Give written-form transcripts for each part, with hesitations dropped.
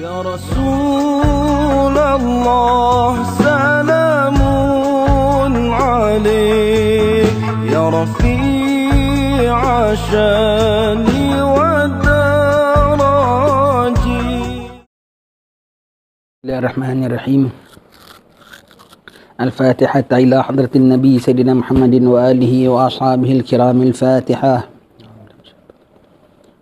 Ya Rasulullah salamun alaik ya Rafi'a syani wa daraji. Bismillahirrahmanirrahim. Al-Fatihah ila hadratin Nabi Sayyidina Muhammadin wa alihi wa ashabihi al-kiramil Fatihah.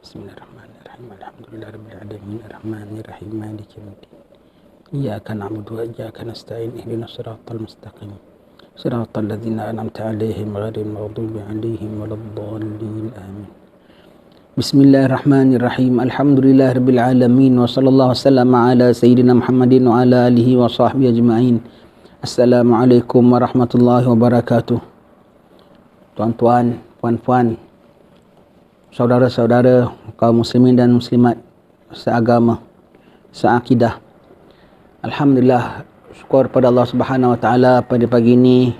Bismillahirrahmanirrahim. Alhamdulillahirabbil alamin arrahmanirrahim maliki yaumiddin. Iyyaka na'budu wa iyyaka nasta'in ihdinas siratal mustaqim. Siratal ladzina an'amta 'alaihim ghairil maghdubi 'alaihim waladdallin. Amin. Bismillahirrahmanirrahim. Alhamdulillahirabbil alamin wa sallallahu wasallam ala sayyidina Muhammadin wa ala alihi wa sahbihi ajma'in. Assalamualaikum warahmatullahi wabarakatuh. Tuan-tuan, puan-puan, saudara-saudara kaum muslimin dan muslimat seagama, seakidah. Alhamdulillah, syukur pada Allah Subhanahu wa taala pada pagi ini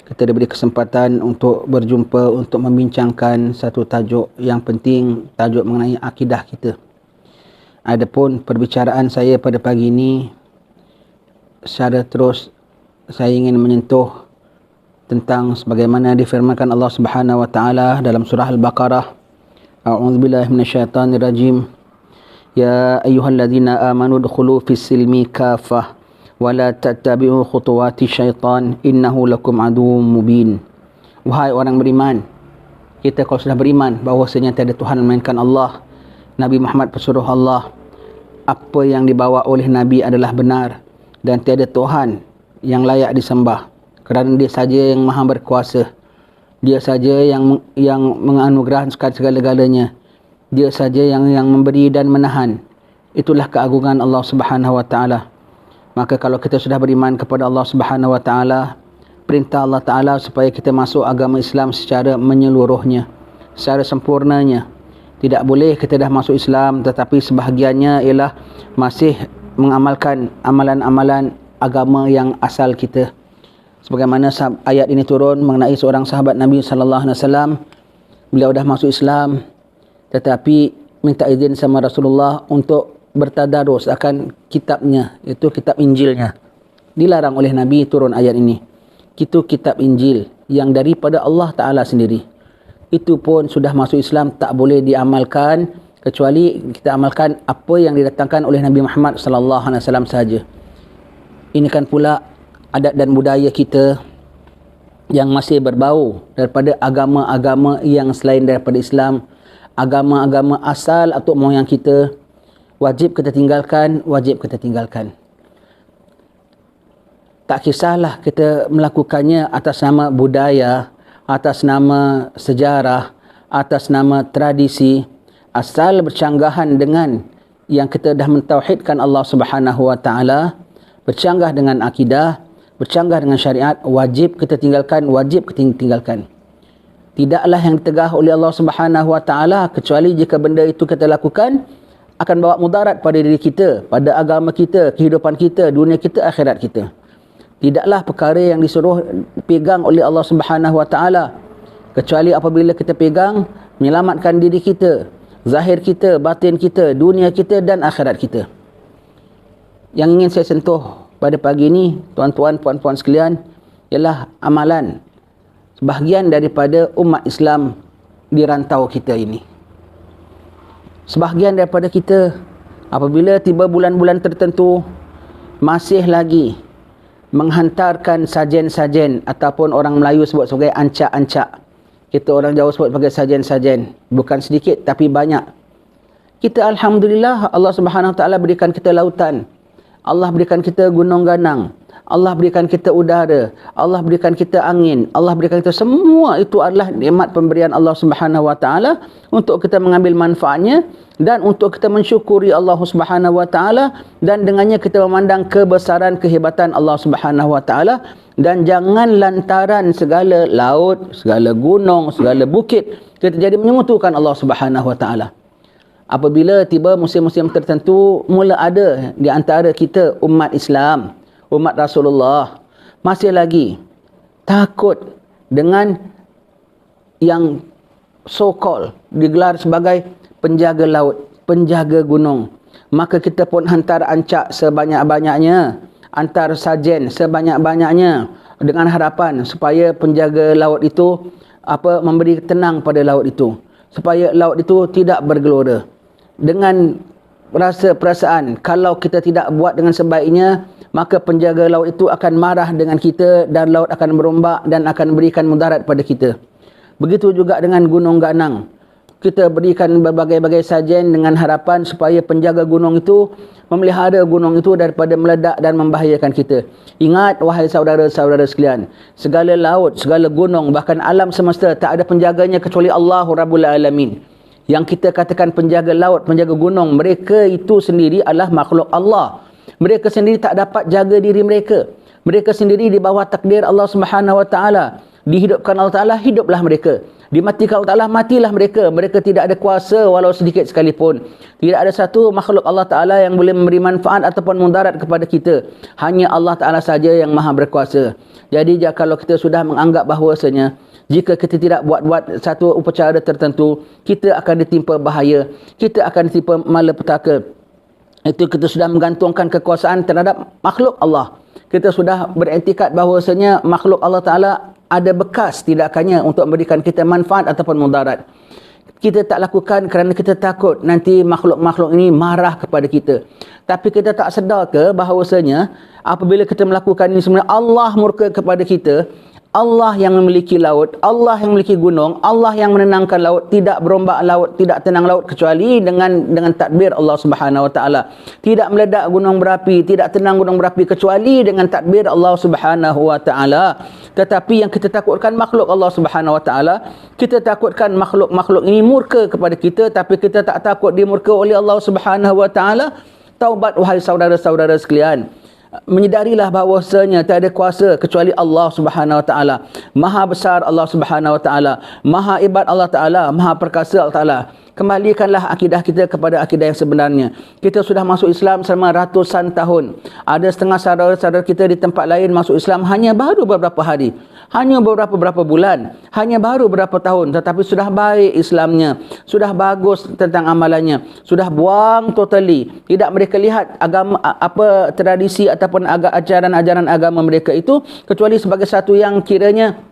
kita diberi kesempatan untuk berjumpa untuk membincangkan satu tajuk yang penting, tajuk mengenai akidah kita. Adapun perbicaraan saya pada pagi ini secara terus saya ingin menyentuh tentang sebagaimana difirmankan Allah Subhanahu wa taala dalam surah Al-Baqarah. A'udzubillahi minasyaitonirrajim. Ya ayyuhalladzina amanu udkhulu fis-silmi kaffah wa la tattabi'u khutuwati syaitan innahu lakum aduwwum mubin. Wahai orang beriman, kita kalau sudah beriman bahawasanya tiada Tuhan melainkan Allah, Nabi Muhammad pesuruh Allah, apa yang dibawa oleh Nabi adalah benar dan tiada Tuhan yang layak disembah kerana dia saja yang maha berkuasa, dia saja yang menganugerahkan segala-galanya, dia saja yang memberi dan menahan. Itulah keagungan Allah Subhanahu wa taala. Maka kalau kita sudah beriman kepada Allah Subhanahu wa taala, perintah Allah taala supaya kita masuk agama Islam secara menyeluruhnya, secara sempurnanya. Tidak boleh kita dah masuk Islam tetapi sebahagiannya ialah masih mengamalkan amalan-amalan agama yang asal kita. Sebagaimana ayat ini turun mengenai seorang sahabat Nabi sallallahu alaihi wasallam, beliau dah masuk Islam tetapi minta izin sama Rasulullah untuk bertadarus akan kitabnya, itu kitab Injilnya. Dilarang oleh Nabi turun ayat ini. Itu kitab Injil yang daripada Allah Taala sendiri. Itu pun sudah masuk Islam tak boleh diamalkan kecuali kita amalkan apa yang didatangkan oleh Nabi Muhammad sallallahu alaihi wasallam saja. Ini kan pula adat dan budaya kita yang masih berbau daripada agama-agama yang selain daripada Islam, agama-agama asal atau moyang kita. Wajib kita tinggalkan, wajib kita tinggalkan. Tak kisahlah kita melakukannya atas nama budaya, atas nama sejarah, atas nama tradisi, asal bercanggahan dengan yang kita dah mentauhidkan Allah Subhanahu wa taala, bercanggah dengan akidah, bercanggah dengan syariat, wajib kita tinggalkan, wajib kita tinggalkan. Tidaklah yang ditegah oleh Allah Subhanahu wa taala kecuali jika benda itu kita lakukan akan bawa mudarat pada diri kita, pada agama kita, kehidupan kita, dunia kita, akhirat kita. Tidaklah perkara yang disuruh pegang oleh Allah Subhanahu wa taala kecuali apabila kita pegang menyelamatkan diri kita, zahir kita, batin kita, dunia kita dan akhirat kita. Yang ingin saya sentuh pada pagi ini, tuan-tuan, puan-puan sekalian, ialah amalan sebahagian daripada umat Islam di rantau kita ini. Sebahagian daripada kita apabila tiba bulan-bulan tertentu masih lagi menghantarkan sajen-sajen ataupun orang Melayu sebut sebagai ancak-ancak. Kita orang Jawa sebut sebagai sajen-sajen. Bukan sedikit tapi banyak. Kita alhamdulillah Allah Subhanahu wa taala berikan kita lautan. Allah berikan kita gunung ganang, Allah berikan kita udara, Allah berikan kita angin, Allah berikan kita semua itu adalah nikmat pemberian Allah Subhanahu wa taala untuk kita mengambil manfaatnya dan untuk kita mensyukuri Allah Subhanahu wa taala dan dengannya kita memandang kebesaran kehebatan Allah Subhanahu wa taala dan jangan lantaran segala laut, segala gunung, segala bukit kita jadi menyemutukan Allah Subhanahu wa taala. Apabila tiba musim-musim tertentu, mula ada di antara kita umat Islam, umat Rasulullah, masih lagi takut dengan yang so-called digelar sebagai penjaga laut, penjaga gunung, maka kita pun hantar ancak sebanyak-banyaknya, hantar sajen sebanyak-banyaknya, dengan harapan supaya penjaga laut itu memberi tenang pada laut itu, supaya laut itu tidak bergelora. Dengan rasa perasaan kalau kita tidak buat dengan sebaiknya, maka penjaga laut itu akan marah dengan kita dan laut akan berombak dan akan berikan mudarat pada kita. Begitu juga dengan gunung ganang. Kita berikan berbagai-bagai sajian dengan harapan supaya penjaga gunung itu memelihara gunung itu daripada meledak dan membahayakan kita. Ingat wahai saudara-saudara sekalian, segala laut, segala gunung, bahkan alam semesta tak ada penjaganya kecuali Allah Rabbul Alamin. Yang kita katakan penjaga laut, penjaga gunung, mereka itu sendiri adalah makhluk Allah. Mereka sendiri tak dapat jaga diri mereka. Mereka sendiri di bawah takdir Allah Subhanahu Wa Taala. Dihidupkan Allah Taala, hiduplah mereka. Dimatikan Allah Taala, matilah mereka. Mereka tidak ada kuasa walau sedikit sekalipun. Tidak ada satu makhluk Allah Taala yang boleh memberi manfaat ataupun mudarat kepada kita. Hanya Allah Taala saja yang maha berkuasa. Jadi kalau kita sudah menganggap bahawasanya jika kita tidak buat-buat satu upacara tertentu, kita akan ditimpa bahaya, kita akan ditimpa malapetaka. Itu kita sudah menggantungkan kekuasaan terhadap makhluk Allah. Kita sudah beriktikad bahawasanya makhluk Allah Taala ada bekas tindakannya untuk memberikan kita manfaat ataupun mudarat. Kita tak lakukan kerana kita takut nanti makhluk-makhluk ini marah kepada kita. Tapi kita tak sedar ke bahawasanya apabila kita melakukan ini sebenarnya Allah murka kepada kita. Allah yang memiliki laut, Allah yang memiliki gunung, Allah yang menenangkan laut, tidak berombak laut, tidak tenang laut kecuali dengan tadbir Allah Subhanahu Wa Taala. Tidak meledak gunung berapi, tidak tenang gunung berapi kecuali dengan tadbir Allah Subhanahu Wa Taala. Tetapi yang kita takutkan makhluk Allah Subhanahu Wa Taala, kita takutkan makhluk-makhluk ini murka kepada kita, tapi kita tak takut dimurka oleh Allah Subhanahu Wa Taala. Taubat wahai saudara-saudara sekalian. Menyedarilah bahawasanya tak ada kuasa kecuali Allah Subhanahu Wa Taala. Maha besar Allah Subhanahu Wa Taala, maha hebat Allah Taala, maha perkasa Allah Taala. Kembalikanlah akidah kita kepada akidah yang sebenarnya. Kita sudah masuk Islam selama ratusan tahun. Ada setengah saudara-saudara kita di tempat lain masuk Islam hanya baru beberapa hari, hanya beberapa bulan, hanya baru beberapa tahun, tetapi sudah baik Islamnya, sudah bagus tentang amalannya, sudah buang totally. Tidak mereka lihat agama tradisi ataupun ajaran-ajaran agama mereka itu kecuali sebagai satu yang kiranya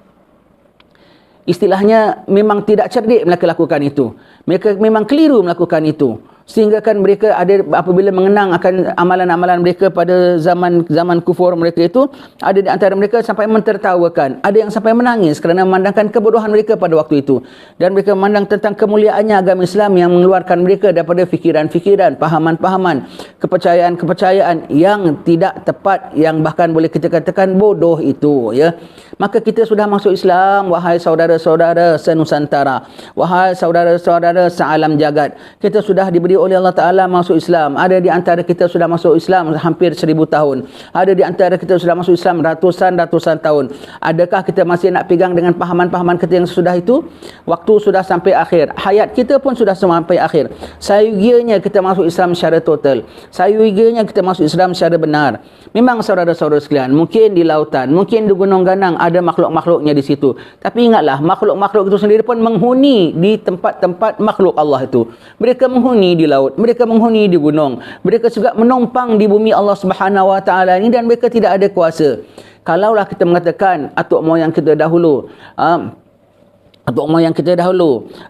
istilahnya memang tidak cerdik mereka lakukan itu. Mereka memang keliru melakukan itu. Sehingga kan mereka ada apabila mengenang akan amalan-amalan mereka pada zaman kufur mereka itu, ada di antara mereka sampai mentertawakan, ada yang sampai menangis kerana memandangkan kebodohan mereka pada waktu itu. Dan mereka memandang tentang kemuliaannya agama Islam yang mengeluarkan mereka daripada fikiran-fikiran, pahaman-pahaman, kepercayaan-kepercayaan yang tidak tepat, yang bahkan boleh kita katakan bodoh itu, ya. Maka kita sudah masuk Islam, wahai saudara-saudara senusantara, wahai saudara-saudara sealam jagat. Kita sudah diberi oleh Allah Ta'ala masuk Islam. Ada di antara kita sudah masuk Islam hampir 1000 tahun. Ada di antara kita sudah masuk Islam ratusan tahun. Adakah kita masih nak pegang dengan pahaman-pahaman kita yang sudah itu? Waktu sudah sampai akhir. Hayat kita pun sudah sampai akhir. Sayugianya kita masuk Islam secara total. Sayugianya kita masuk Islam secara benar. Memang saudara-saudara sekalian, mungkin di lautan, mungkin di gunung ganang ada makhluk-makhluknya di situ. Tapi ingatlah, makhluk-makhluk itu sendiri pun menghuni di tempat-tempat makhluk Allah itu. Mereka menghuni di laut, mereka menghuni di gunung, mereka juga menumpang di bumi Allah Subhanahu Wa Taala ini dan mereka tidak ada kuasa. Kalaulah kita mengatakan atuk moyang kita dahulu,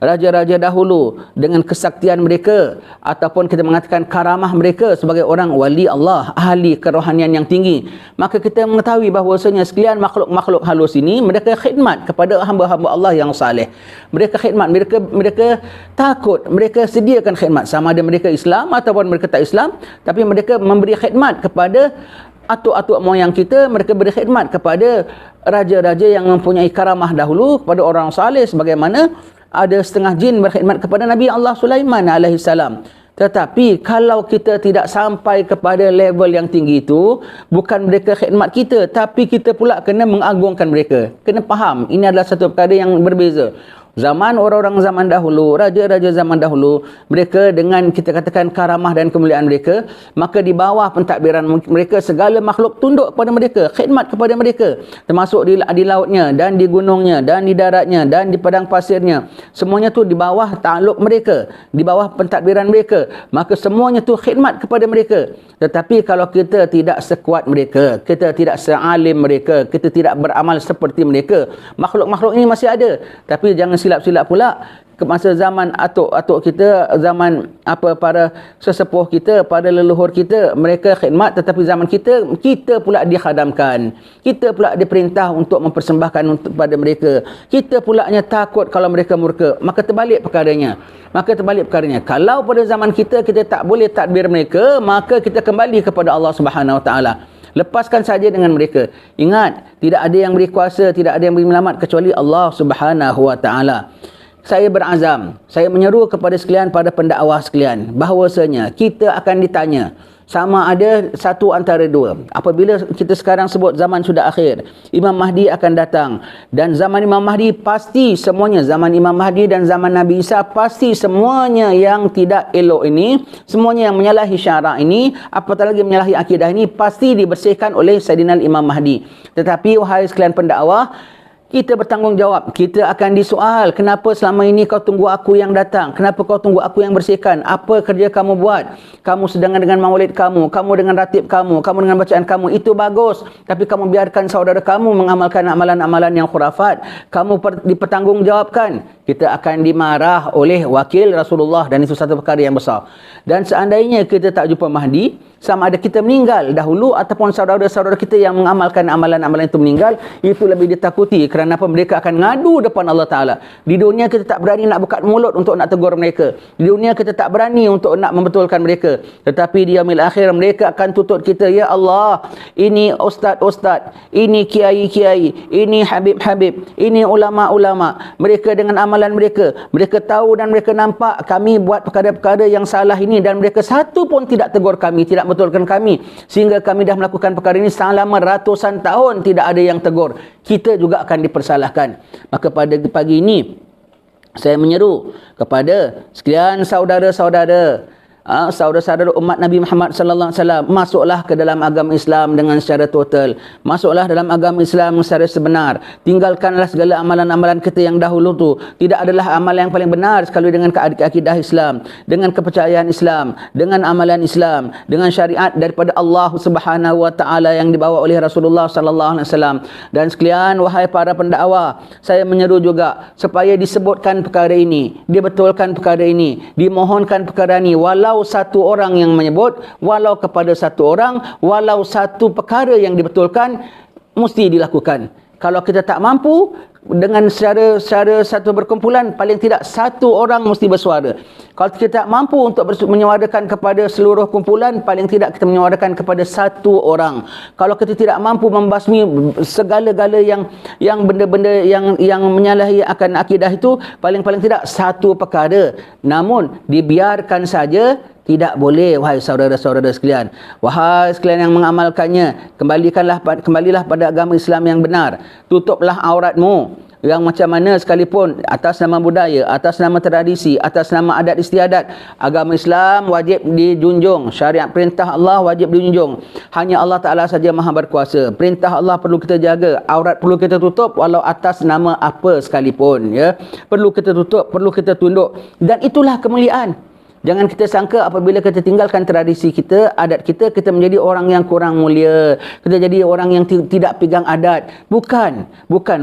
raja-raja dahulu dengan kesaktian mereka, ataupun kita mengatakan karamah mereka sebagai orang wali Allah, ahli kerohanian yang tinggi, maka kita mengetahui bahawasanya sekalian makhluk-makhluk halus ini mereka khidmat kepada hamba-hamba Allah yang saleh. Mereka khidmat, mereka takut, mereka sediakan khidmat, sama ada mereka Islam ataupun mereka tak Islam, tapi mereka memberi khidmat kepada atuk-atuk moyang kita, mereka beri khidmat kepada raja-raja yang mempunyai karamah dahulu, kepada orang saleh, sebagaimana ada setengah jin berkhidmat kepada Nabi Allah Sulaiman AS. Tetapi kalau kita tidak sampai kepada level yang tinggi itu, bukan mereka khidmat kita, tapi kita pula kena mengagungkan mereka. Kena faham, ini adalah satu perkara yang berbeza. Zaman orang-orang zaman dahulu, raja-raja zaman dahulu, mereka dengan kita katakan karamah dan kemuliaan mereka, maka di bawah pentadbiran mereka segala makhluk tunduk kepada mereka, khidmat kepada mereka, termasuk di lautnya dan di gunungnya dan di daratnya dan di padang pasirnya. Semuanya tu di bawah takluk mereka, di bawah pentadbiran mereka. Maka semuanya tu khidmat kepada mereka. Tetapi kalau kita tidak sekuat mereka, kita tidak sealim mereka, kita tidak beramal seperti mereka, makhluk-makhluk ini masih ada. Tapi jangan silap-silap pula, ke masa zaman atuk-atuk kita, zaman para sesepuh kita, para leluhur kita, mereka khidmat, tetapi zaman kita pula dikhadamkan. Kita pula diperintah untuk mempersembahkan untuk pada mereka. Kita pulaknya takut kalau mereka murka. Maka terbalik perkaranya. Kalau pada zaman kita tak boleh tadbir mereka, maka kita kembali kepada Allah Subhanahu Wa Taala. Lepaskan saja dengan mereka. Ingat, tidak ada yang beri kuasa, tidak ada yang beri selamat kecuali Allah Subhanahu Wa Taala. Saya berazam, saya menyeru kepada sekalian, pada pendakwah sekalian, bahawasanya kita akan ditanya sama ada satu antara dua. Apabila kita sekarang sebut zaman sudah akhir, Imam Mahdi akan datang, dan zaman Imam Mahdi pasti semuanya, zaman Imam Mahdi dan zaman Nabi Isa, pasti semuanya yang tidak elok ini, semuanya yang menyalahi syarak ini, apatah lagi menyalahi akidah ini, pasti dibersihkan oleh Sayyidina Imam Mahdi. Tetapi wahai sekalian pendakwah, kita bertanggungjawab. Kita akan disoal, kenapa selama ini kau tunggu aku yang datang? Kenapa kau tunggu aku yang bersihkan? Apa kerja kamu buat? Kamu sedangkan dengan maulid kamu dengan ratib kamu dengan bacaan kamu, itu bagus. Tapi kamu biarkan saudara kamu mengamalkan amalan-amalan yang khurafat. Kamu dipertanggungjawabkan. Kita akan dimarah oleh wakil Rasulullah, dan itu satu perkara yang besar. Dan seandainya kita tak jumpa Mahdi, sama ada kita meninggal dahulu ataupun saudara-saudara kita yang mengamalkan amalan-amalan itu meninggal, itu lebih ditakuti. Kerana apa? Mereka akan ngadu depan Allah Ta'ala. Di dunia kita tak berani nak buka mulut untuk nak tegur mereka. Di dunia kita tak berani untuk nak membetulkan mereka. Tetapi di yaumil akhir mereka akan tuntut kita, ya Allah, ini ustaz-ustaz, ini kiai-kiai, ini habib-habib, ini ulama-ulama. Mereka dengan amalan mereka tahu dan mereka nampak kami buat perkara-perkara yang salah ini, dan mereka satu pun tidak tegur kami, tidak betulkan kami, sehingga kami dah melakukan perkara ini selama ratusan tahun tidak ada yang tegur. Kita juga akan dipersalahkan. Maka pada pagi ini saya menyeru kepada sekalian saudara-saudara, saudara-saudara umat Nabi Muhammad sallallahu alaihi wasallam, masuklah ke dalam agama Islam dengan secara total. Masuklah dalam agama Islam secara sebenar. Tinggalkanlah segala amalan-amalan kita yang dahulu tu. Tidak adalah amalan yang paling benar sekali dengan akidah Islam, dengan kepercayaan Islam, dengan amalan Islam, dengan syariat daripada Allah Subhanahu wa taala yang dibawa oleh Rasulullah sallallahu alaihi wasallam. Dan sekalian wahai para pendakwah, saya menyeru juga supaya disebutkan perkara ini, dibetulkan perkara ini, dimohonkan perkara ini, walau satu orang yang menyebut, walau kepada satu orang, walau satu perkara yang dibetulkan, mesti dilakukan. Kalau kita tak mampu dengan secara satu berkumpulan, paling tidak satu orang mesti bersuara. Kalau kita tak mampu untuk menyuarakan kepada seluruh kumpulan, paling tidak kita menyuarakan kepada satu orang. Kalau kita tidak mampu membasmi segala-gala yang benda-benda yang menyalahi akan akidah itu, paling tidak satu perkara. Namun dibiarkan saja, tidak boleh, wahai saudara-saudara sekalian. Wahai sekalian yang mengamalkannya, kembalilah pada agama Islam yang benar. Tutuplah auratmu, yang macam mana sekalipun, atas nama budaya, atas nama tradisi, atas nama adat istiadat. Agama Islam wajib dijunjung. Syariat perintah Allah wajib dijunjung. Hanya Allah Ta'ala saja maha berkuasa. Perintah Allah perlu kita jaga. Aurat perlu kita tutup walau atas nama apa sekalipun, ya. Perlu kita tutup, perlu kita tunduk. Dan itulah kemuliaan. Jangan kita sangka apabila kita tinggalkan tradisi kita, adat kita, kita menjadi orang yang kurang mulia. Kita jadi orang yang tidak pegang adat. Bukan.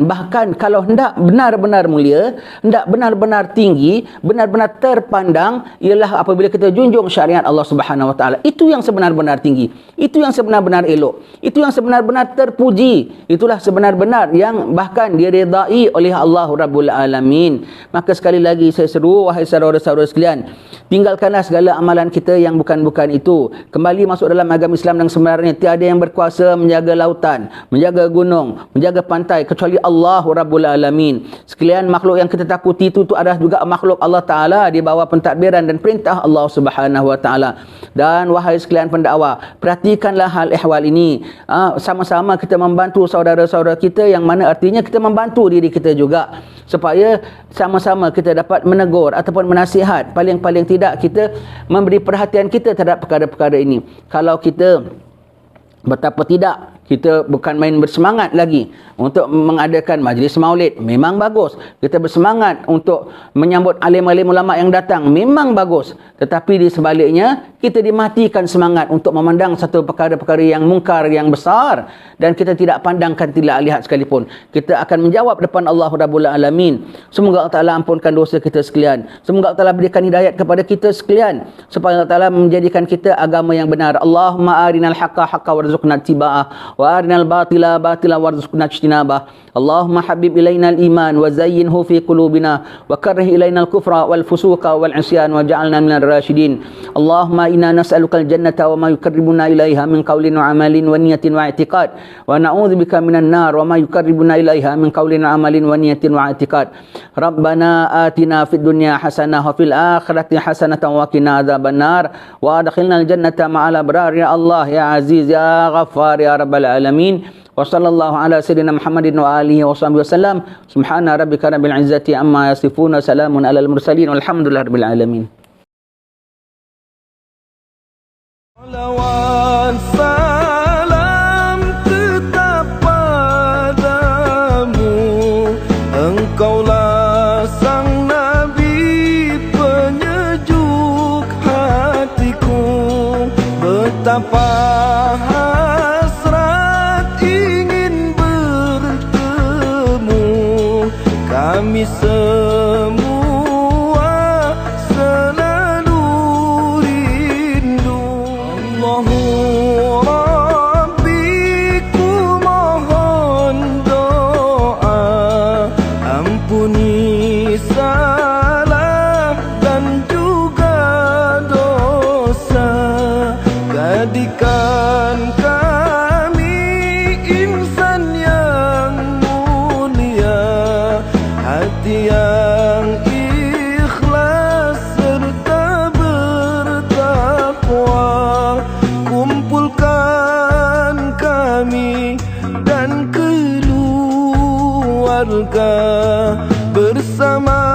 Bahkan kalau hendak benar-benar mulia, hendak benar-benar tinggi, benar-benar terpandang, ialah apabila kita junjung syariat Allah Subhanahu Wa Taala. Itu yang sebenar-benar tinggi. Itu yang sebenar-benar elok. Itu yang sebenar-benar terpuji. Itulah sebenar-benar yang bahkan diridai oleh Allah Rabbul Alamin. Maka sekali lagi saya seru, wahai saudara-saudara sekalian, tinggalkan tinggalkanlah segala amalan kita yang bukan-bukan itu. Kembali masuk dalam agama Islam yang sebenarnya. Tiada yang berkuasa menjaga lautan, menjaga gunung, menjaga pantai kecuali Allah Rabbul Alamin. Sekalian makhluk yang kita takuti itu adalah juga makhluk Allah Ta'ala di bawah pentadbiran dan perintah Allah Subhanahu Wa Ta'ala. Dan wahai sekalian pendakwa, perhatikanlah hal ehwal ini. Sama-sama kita membantu saudara-saudara kita, yang mana artinya kita membantu diri kita juga, supaya sama-sama kita dapat menegur ataupun menasihat. Paling-paling tidak kita memberi perhatian kita terhadap perkara-perkara ini. Kalau kita betapa tidak, kita bukan main bersemangat lagi untuk mengadakan majlis maulid, memang bagus. Kita bersemangat untuk menyambut alim-alim ulama yang datang, memang bagus. Tetapi di sebaliknya, kita dimatikan semangat untuk memandang satu perkara-perkara yang mungkar, yang besar, dan kita tidak pandangkan, tidak lihat sekalipun. Kita akan menjawab depan Allah Rabbul Alamin. Semoga Allah Ta'ala ampunkan dosa kita sekalian. Semoga Allah Ta'ala berikan hidayat kepada kita sekalian, supaya Allah Ta'ala menjadikan kita agama yang benar. Allahumma arinal haqqa haqqa warzuqna ittiba'ah, wa arinal batila batila warzuqna ijtinabah. Allahumma habib ilaina al-iman wa zayyinhu fi qulubina wa karrih ilaina al-kufra wal fusuqa wal isyan wa ja'alna minal rasyidin. Allahumma inna nas'aluka al-jannata wa ma yuqarribuna ilaiha min qawlin wa amalin wa niyatin wa i'tiqad, wa na'udzubika minan nar wa ma yuqarribuna ilaiha min qawlin wa amalin wa niyatin wa i'tiqad. Rabbana atina fid dunya hasanah wa fil akhirati hasanatan wa qina adzabannar wa adkhilnal jannata ma'al abrar ya Allah ya aziz ya ghaffar ya rabbal alamin. Wa sallallahu ala sayyidina Muhammadin wa alihi wa sahbihi wasallam. Subhana rabbika rabbil izzati amma yasifun, salamun alal mursalin, walhamdulillahi rabbil alamin. Salawat salam tetap padamu, Engkaulah sang Nabi penyejuk hatiku. Betapa hasrat ingin bertemu kami semua, selalu rindu. Allahu Rabbi, ku mohon doa, ampuni salah dan juga dosa. Jadikan kami insan yang mulia, hati yang ikhlas serta bertakwa. Kumpulkan kami dan keluarga bersama